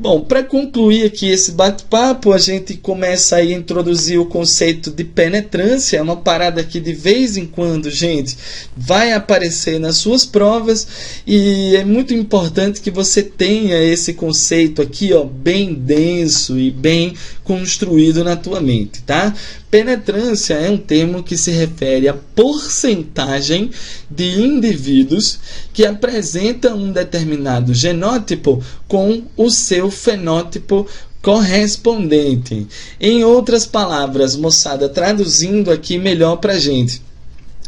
Bom, para concluir aqui esse bate-papo, a gente começa a introduzir o conceito de penetrância, uma parada que de vez em quando, gente, vai aparecer nas suas provas, e é muito importante que você tenha esse conceito aqui, ó, bem denso e bem construído na tua mente, tá? Penetrância é um termo que se refere à porcentagem de indivíduos que apresentam um determinado genótipo com o seu fenótipo correspondente. Em outras palavras, moçada, traduzindo aqui melhor para a gente,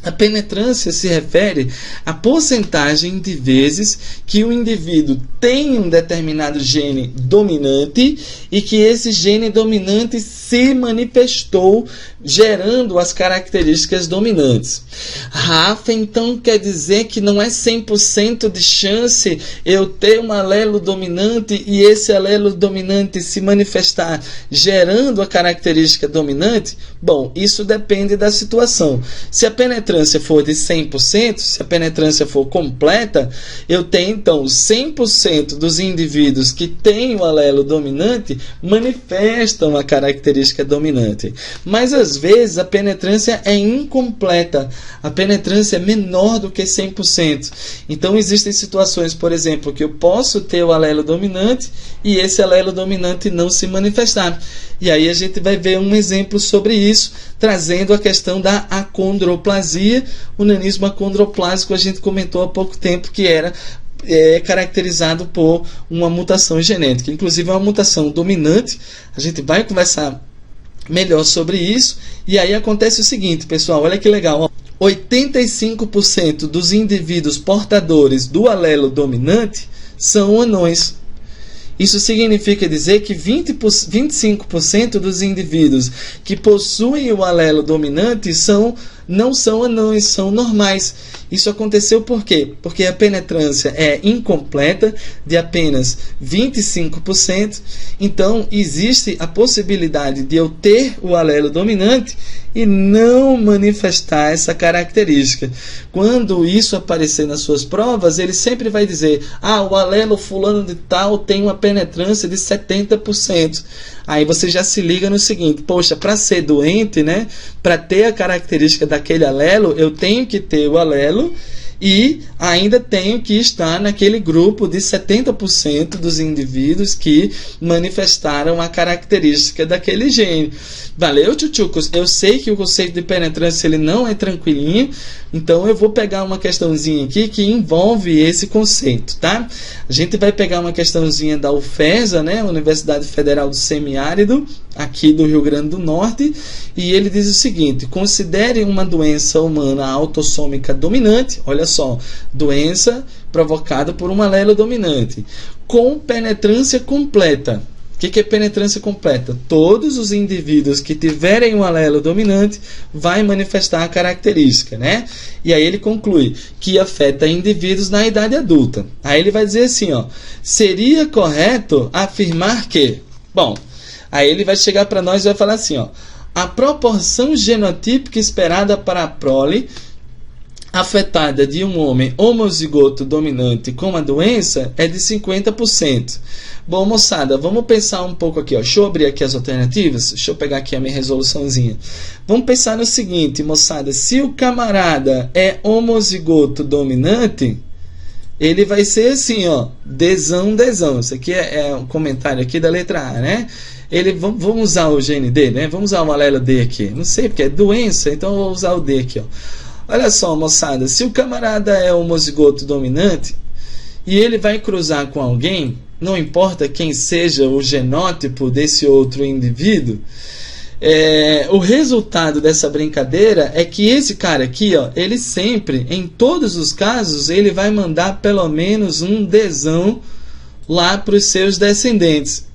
a penetrância se refere à porcentagem de vezes que o indivíduo tem um determinado gene dominante e que esse gene dominante se manifestou gerando as características dominantes. Rafa, então quer dizer que não é 100% de chance eu ter um alelo dominante e esse alelo dominante se manifestar gerando a característica dominante? Bom, isso depende da situação. Se a penetrância for de 100%, se a penetrância for completa, eu tenho então 100% dos indivíduos que têm o alelo dominante manifestam a característica dominante. Mas às vezes a penetrância é incompleta, a penetrância é menor do que 100%. Então existem situações, por exemplo, que eu posso ter o alelo dominante e esse alelo dominante não se manifestar. E aí a gente vai ver um exemplo sobre isso, trazendo a questão da acondroplasia. O nanismo acondroplásico a gente comentou há pouco tempo que era caracterizado por uma mutação genética, inclusive é uma mutação dominante. A gente vai conversar melhor sobre isso. E aí acontece o seguinte, pessoal, olha que legal, 85% dos indivíduos portadores do alelo dominante são anões. Isso significa dizer que 25% dos indivíduos que possuem o alelo dominante não são anões, são normais. Isso aconteceu por quê? Porque a penetrância é incompleta, de apenas 25%. Então, existe a possibilidade de eu ter o alelo dominante e não manifestar essa característica. Quando isso aparecer nas suas provas, ele sempre vai dizer: o alelo fulano de tal tem uma penetrância de 70%. Aí você já se liga no seguinte: poxa, para ser doente, né, para ter a característica daquele alelo, eu tenho que ter o alelo e ainda tenho que estar naquele grupo de 70% dos indivíduos que manifestaram a característica daquele gene. Valeu, tchutchucos? Eu sei que o conceito de penetrância ele não é tranquilinho, então eu vou pegar uma questãozinha aqui que envolve esse conceito, tá? A gente vai pegar uma questãozinha da UFESA, né, Universidade Federal do Semiárido, aqui do Rio Grande do Norte, e ele diz o seguinte: considere uma doença humana autossômica dominante, olha só, doença provocada por um alelo dominante, com penetrância completa. O que é penetrância completa? Todos os indivíduos que tiverem um alelo dominante vai manifestar a característica, né? E aí ele conclui que afeta indivíduos na idade adulta. Aí ele vai dizer assim, ó, seria correto afirmar que... Bom, aí ele vai chegar para nós e vai falar assim, ó, a proporção genotípica esperada para a prole afetada de um homem homozigoto dominante com a doença é de 50%. Bom, moçada, vamos pensar um pouco aqui, ó. Deixa eu abrir aqui as alternativas. Deixa eu pegar aqui a minha resoluçãozinha. Vamos pensar no seguinte, moçada. Se o camarada é homozigoto dominante, ele vai ser assim, ó, Dzão. Isso aqui é um comentário aqui da letra A, né? Vamos usar o gene D, né? Vamos usar o alelo D aqui. Não sei porque é doença, então eu vou usar o D aqui, ó. Olha só, moçada, se o camarada é homozigoto dominante e ele vai cruzar com alguém, não importa quem seja o genótipo desse outro indivíduo, o resultado dessa brincadeira é que esse cara aqui, ó, ele sempre, em todos os casos, ele vai mandar pelo menos um Dzão lá para os seus descendentes.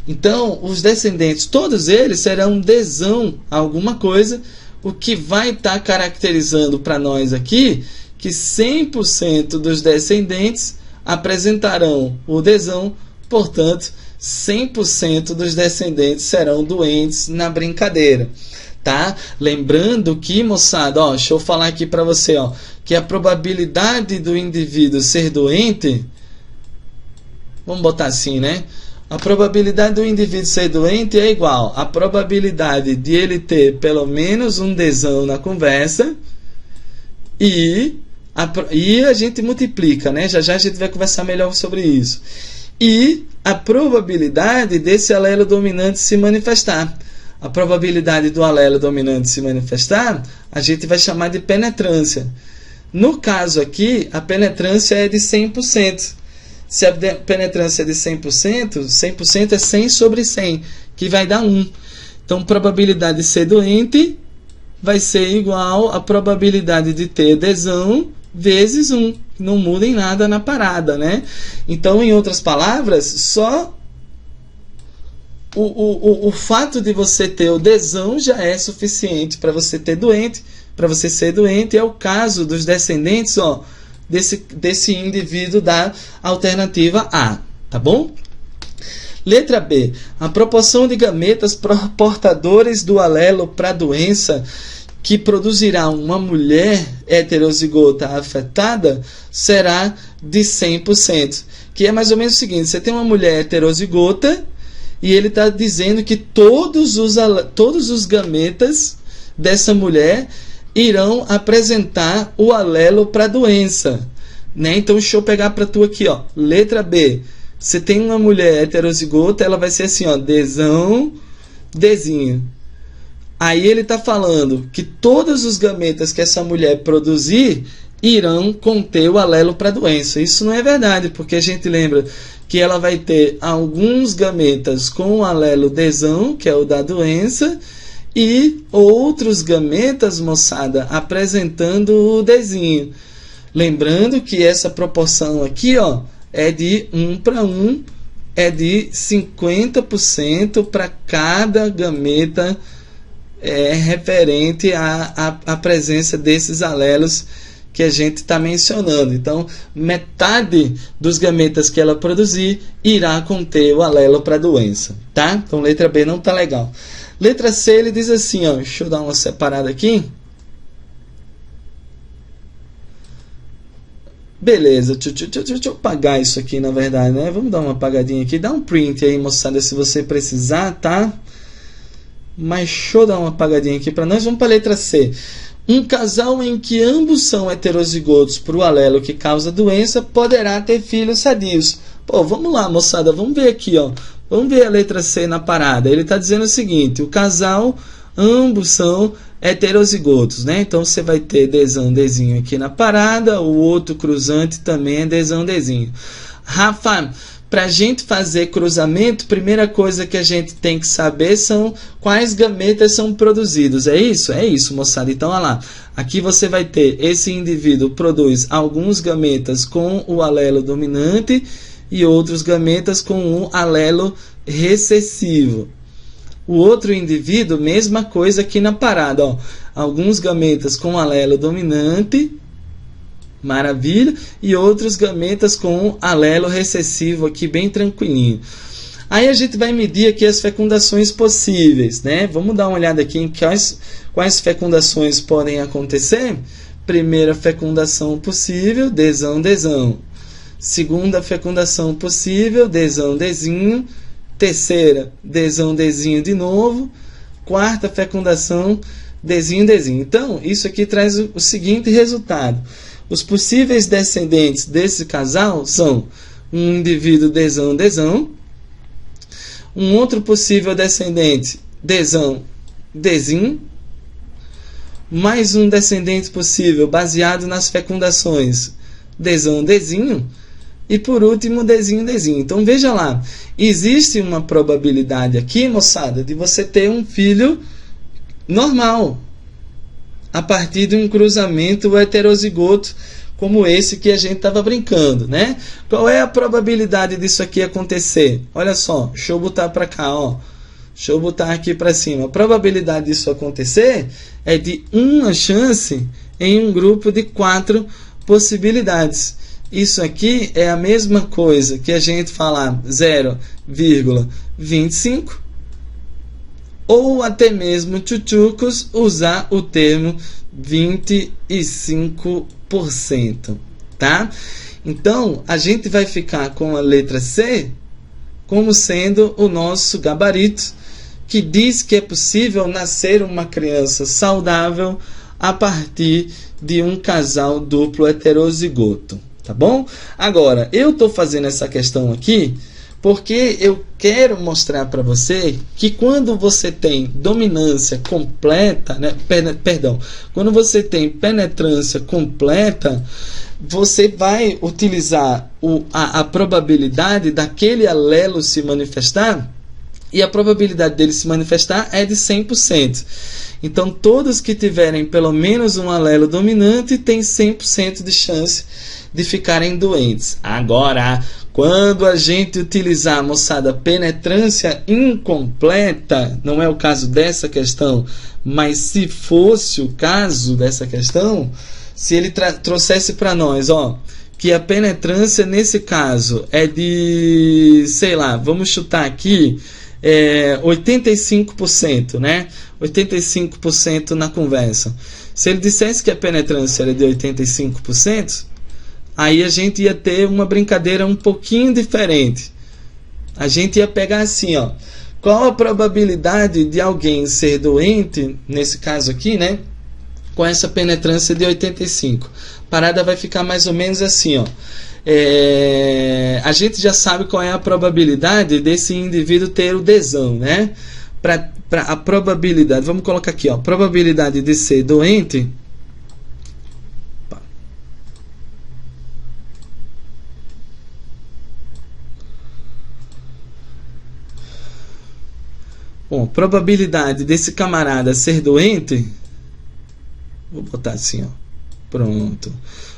Então, os descendentes, todos eles serão Dzão alguma coisa, o que vai estar caracterizando para nós aqui que 100% dos descendentes apresentarão o Dzão, portanto, 100% dos descendentes serão doentes na brincadeira, tá? Lembrando que, moçada, ó, deixa eu falar aqui para você, ó, que a probabilidade do indivíduo ser doente, vamos botar assim, né? A probabilidade do indivíduo ser doente é igual à probabilidade de ele ter pelo menos um Dzão na conversa e a gente multiplica, né? Já já a gente vai conversar melhor sobre isso. E a probabilidade desse alelo dominante se manifestar. A probabilidade do alelo dominante se manifestar, a gente vai chamar de penetrância. No caso aqui, a penetrância é de 100%. Se a penetrância é de 100%, 100% é 100 sobre 100, que vai dar 1. Então, probabilidade de ser doente vai ser igual à probabilidade de ter Dzão vezes 1. Não muda em nada na parada, né? Então, em outras palavras, só o fato de você ter o Dzão já é suficiente para você ter doente, para você ser doente. É o caso dos descendentes, ó, desse indivíduo da alternativa A, tá bom? Letra B. A proporção de gametas portadores do alelo para a doença que produzirá uma mulher heterozigota afetada será de 100%. Que é mais ou menos o seguinte: você tem uma mulher heterozigota e ele está dizendo que todos os gametas dessa mulher irão apresentar o alelo para a doença, né? Então, deixa eu pegar para tu aqui, ó. Letra B. Você tem uma mulher heterozigota, ela vai ser assim, ó, Dzão, Dzinho. Aí ele está falando que todos os gametas que essa mulher produzir irão conter o alelo para a doença. Isso não é verdade, porque a gente lembra que ela vai ter alguns gametas com o alelo Dzão, que é o da doença, e outros gametas, moçada, apresentando o Dzinho. Lembrando que essa proporção aqui, ó, é de 1 para 1, é de 50% para cada gameta referente à presença desses alelos que a gente está mencionando. Então, metade dos gametas que ela produzir irá conter o alelo para a doença, tá? Então, letra B não tá legal. Letra C, ele diz assim, ó, deixa eu dar uma separada aqui. Beleza, deixa eu apagar isso aqui, na verdade, né? Vamos dar uma apagadinha aqui. Dá um print aí, moçada, se você precisar, tá? Mas deixa eu dar uma apagadinha aqui para nós. Vamos para a letra C. Um casal em que ambos são heterozigotos para o alelo que causa doença poderá ter filhos sadios. Pô, vamos lá, moçada, vamos ver aqui, ó. Vamos ver a letra C na parada. Ele está dizendo o seguinte: o casal, ambos são heterozigotos, né? Então você vai ter Dzão, Dzinho aqui na parada, o outro cruzante também é Dzão, Dzinho. Rafa, para a gente fazer cruzamento, primeira coisa que a gente tem que saber são quais gametas são produzidos. É isso? É isso, moçada. Então, olha lá. Aqui você vai ter esse indivíduo produz alguns gametas com o alelo dominante e outros gametas com um alelo recessivo. O outro indivíduo, mesma coisa aqui na parada, ó. Alguns gametas com alelo dominante, maravilha, e outros gametas com alelo recessivo aqui bem tranquilinho. Aí a gente vai medir aqui as fecundações possíveis, né? Vamos dar uma olhada aqui em quais fecundações podem acontecer. Primeira fecundação possível, Dzão, Dzão. Segunda fecundação possível, Dzão, Dzinho. Terceira, Dzão, Dzinho de novo. Quarta fecundação, Dzinho, Dzinho. Então, isso aqui traz o seguinte resultado. Os possíveis descendentes desse casal são um indivíduo Dzão, Dzão. Um outro possível descendente, Dzão, Dzinho. Mais um descendente possível baseado nas fecundações, Dzão, Dzinho. E por último, Dzinho, Dzinho. Então veja lá, existe uma probabilidade aqui, moçada, de você ter um filho normal a partir de um cruzamento heterozigoto como esse que a gente estava brincando, né? Qual é a probabilidade disso aqui acontecer? Olha só, deixa eu botar para cá, ó. Deixa eu botar aqui para cima. A probabilidade disso acontecer é de uma chance em um grupo de 4 possibilidades. Isso aqui é a mesma coisa que a gente falar 0,25 ou até mesmo tchutchucos usar o termo 25%, tá? Então, a gente vai ficar com a letra C como sendo o nosso gabarito, que diz que é possível nascer uma criança saudável a partir de um casal duplo heterozigoto, tá bom? Agora, eu estou fazendo essa questão aqui porque eu quero mostrar para você que quando você tem dominância completa, né, quando você tem penetrância completa, você vai utilizar a probabilidade daquele alelo se manifestar, e a probabilidade dele se manifestar é de 100%. Então, todos que tiverem pelo menos um alelo dominante têm 100% de chance de ficarem doentes. Agora, quando a gente utilizar, moçada, penetrância incompleta, não é o caso dessa questão, mas se fosse o caso dessa questão, se ele trouxesse para nós, ó, que a penetrância nesse caso é de, sei lá, vamos chutar aqui, 85%, né? 85% na conversa. Se ele dissesse que a penetrância era de 85%, aí a gente ia ter uma brincadeira um pouquinho diferente. A gente ia pegar assim, ó, qual a probabilidade de alguém ser doente, nesse caso aqui, né, com essa penetrância de 85%. A parada vai ficar mais ou menos assim, ó. A gente já sabe qual é a probabilidade desse indivíduo ter o desão, né? Para a probabilidade, vamos colocar aqui, ó, probabilidade de ser doente. Bom, probabilidade desse camarada ser doente, vou botar assim, ó, pronto.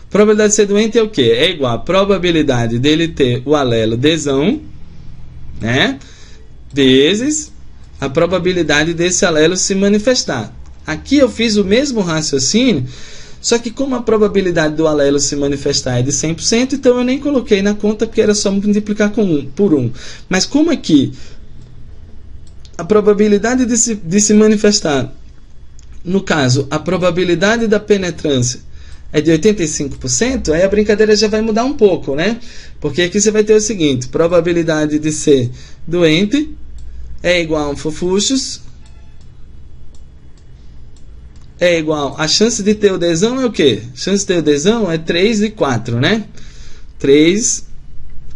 Probabilidade de ser doente é o quê? É igual a probabilidade dele ter o alelo desão, né, vezes a probabilidade desse alelo se manifestar. Aqui eu fiz o mesmo raciocínio, só que como a probabilidade do alelo se manifestar é de 100%, então eu nem coloquei na conta porque era só multiplicar por 1. Mas como aqui a probabilidade de se manifestar, no caso, a probabilidade da penetrância é de 85%, aí a brincadeira já vai mudar um pouco, né? Porque aqui você vai ter o seguinte, probabilidade de ser doente é igual a fofuchos, é igual a chance de ter o desão é o quê? Chance de ter o desão é 3 de 4, né? 3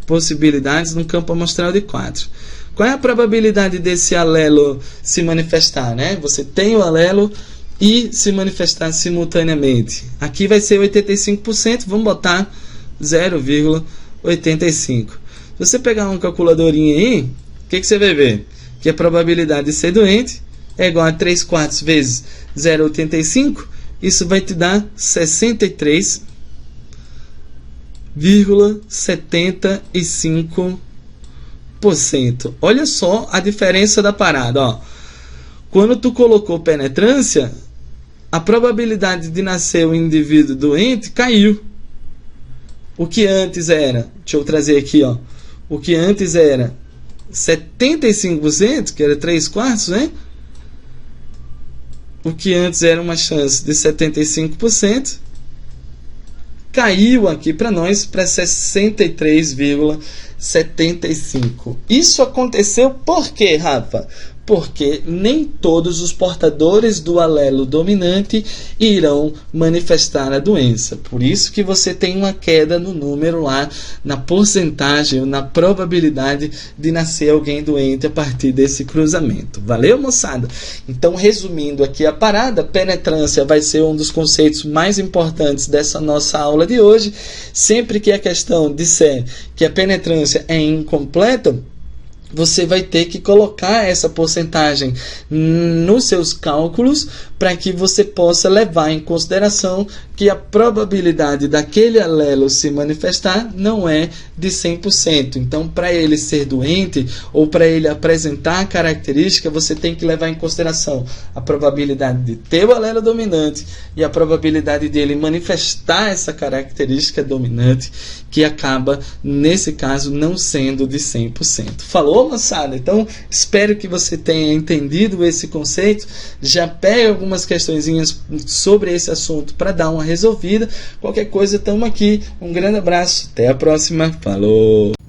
possibilidades no campo amostral de 4. Qual é a probabilidade desse alelo se manifestar, né? Você tem o alelo e se manifestar simultaneamente. Aqui vai ser 85%, vamos botar 0,85. Se você pegar um calculadorinho aí, o que você vai ver? Que a probabilidade de ser doente é igual a 3 quartos vezes 0,85. Isso vai te dar 63,75%. Olha só a diferença da parada, ó. Quando tu colocou penetrância, a probabilidade de nascer um indivíduo doente caiu. O que antes era, deixa eu trazer aqui, ó. O que antes era 75%, que era 3 quartos, né? O que antes era uma chance de 75%, caiu aqui para nós para 63,75%. Isso aconteceu por quê, Rafa? Porque nem todos os portadores do alelo dominante irão manifestar a doença. Por isso que você tem uma queda no número lá, na porcentagem, na probabilidade de nascer alguém doente a partir desse cruzamento. Valeu, moçada? Então, resumindo aqui a parada, penetrância vai ser um dos conceitos mais importantes dessa nossa aula de hoje. Sempre que a questão disser que a penetrância é incompleta, você vai ter que colocar essa porcentagem nos seus cálculos para que você possa levar em consideração que a probabilidade daquele alelo se manifestar não é de 100%. Então, para ele ser doente ou para ele apresentar a característica, você tem que levar em consideração a probabilidade de ter o alelo dominante e a probabilidade dele manifestar essa característica dominante, que acaba, nesse caso, não sendo de 100%. Falou, moçada? Então, espero que você tenha entendido esse conceito. Já pega algumas questõezinhas sobre esse assunto para dar uma resolvida. Qualquer coisa, estamos aqui. Um grande abraço. Até a próxima. Falou!